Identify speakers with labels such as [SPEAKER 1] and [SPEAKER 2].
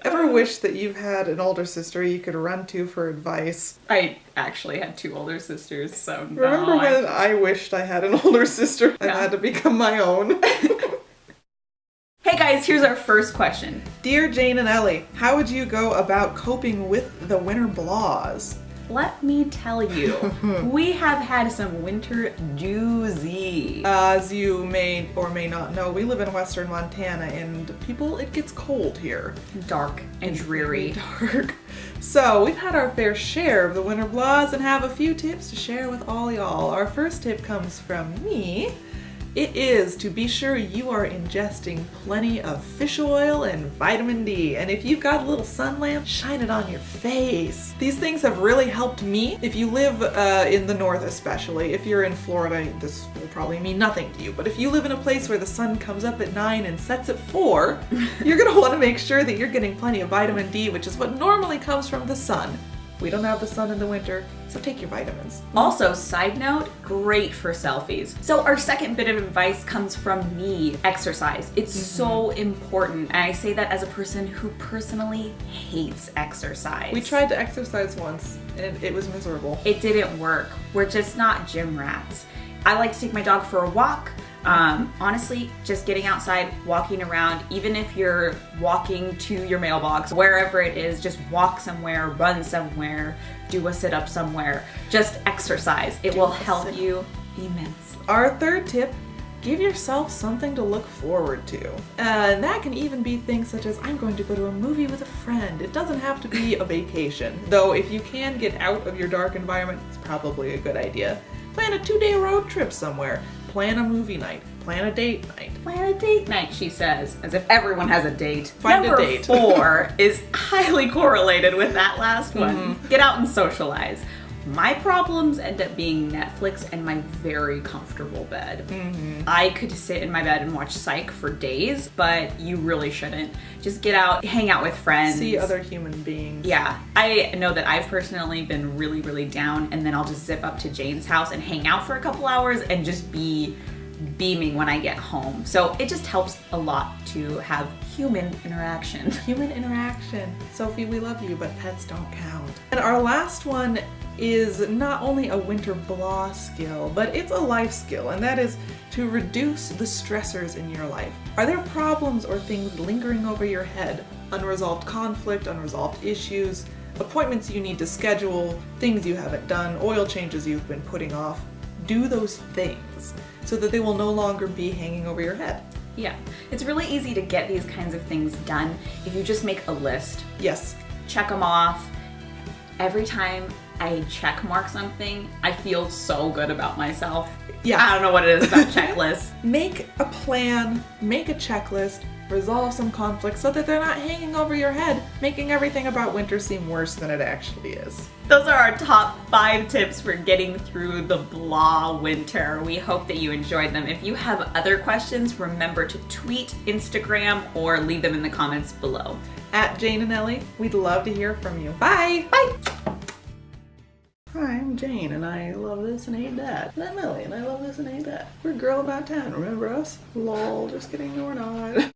[SPEAKER 1] Ever wish that you've had an older sister you could run to for advice?
[SPEAKER 2] I actually had 2 older sisters, so no.
[SPEAKER 1] Remember when I wished I had an older sister and had to become my own?
[SPEAKER 2] Hey guys, here's our first question.
[SPEAKER 1] Dear Jane and Ellie, how would you go about coping with the winter blahs?
[SPEAKER 2] Let me tell you, we have had some winter doozy.
[SPEAKER 1] As you may or may not know, we live in western Montana and it gets cold here.
[SPEAKER 2] Dark and dreary.
[SPEAKER 1] Dark. So we've had our fair share of the winter blahs and have a few tips to share with all y'all. Our first tip comes from me. It is to be sure you are ingesting plenty of fish oil and vitamin D. And if you've got a little sun lamp, shine it on your face. These things have really helped me. If you live in the north especially, if you're in Florida, this will probably mean nothing to you. But if you live in a place where the sun comes up at 9 and sets at 4, you're gonna wanna make sure that you're getting plenty of vitamin D, which is what normally comes from the sun. We don't have the sun in the winter, so take your vitamins.
[SPEAKER 2] Also, side note, great for selfies. So our second bit of advice comes from me, exercise. It's so important. And I say that as a person who personally hates exercise.
[SPEAKER 1] We tried to exercise once and it was miserable.
[SPEAKER 2] It didn't work. We're just not gym rats. I like to take my dog for a walk. Honestly, just getting outside, walking around, even if you're walking to your mailbox, wherever it is, just walk somewhere, run somewhere, do a sit-up somewhere, just exercise. It will help you immensely.
[SPEAKER 1] Our third tip, give yourself something to look forward to. And that can even be things such as, I'm going to go to a movie with a friend. It doesn't have to be a vacation. Though if you can get out of your dark environment, it's probably a good idea. Plan a 2-day road trip somewhere. Plan a movie night. Plan a date night.
[SPEAKER 2] Plan a date night, she says, as if everyone has a date.
[SPEAKER 1] Find a date.
[SPEAKER 2] Number 4 is highly correlated with that last one. Get out and socialize. My problems end up being Netflix and my very comfortable bed. I could sit in my bed and watch Psych for days, but you really shouldn't. Just get out, hang out with friends.
[SPEAKER 1] See other human beings.
[SPEAKER 2] Yeah, I know that I've personally been really, really down, and then I'll just zip up to Jane's house and hang out for a couple hours and just be beaming when I get home. So it just helps a lot to have human interaction.
[SPEAKER 1] Human interaction. Sophie, we love you, but pets don't count. And our last one is not only a winter blah skill, but it's a life skill, and that is to reduce the stressors in your life. Are there problems or things lingering over your head? Unresolved conflict, unresolved issues, appointments you need to schedule, things you haven't done, oil changes you've been putting off? Do those things so that they will no longer be hanging over your head.
[SPEAKER 2] Yeah, it's really easy to get these kinds of things done if you just make a list.
[SPEAKER 1] Yes.
[SPEAKER 2] Check them off. Every time I check mark something, I feel so good about myself.
[SPEAKER 1] Yeah.
[SPEAKER 2] I don't know what it is about checklists.
[SPEAKER 1] Make a plan, make a checklist, resolve some conflicts so that they're not hanging over your head, making everything about winter seem worse than it actually is.
[SPEAKER 2] Those are our top 5 tips for getting through the blah winter. We hope that you enjoyed them. If you have other questions, remember to tweet, Instagram, or leave them in the comments below.
[SPEAKER 1] At Jane and Ellie, we'd love to hear from you. Bye!
[SPEAKER 2] Bye!
[SPEAKER 1] Hi, I'm Jane, and I love this and hate that. And I'm Ellie, and I love this and hate that. We're a girl about town, remember us? Lol, just kidding, no we're not.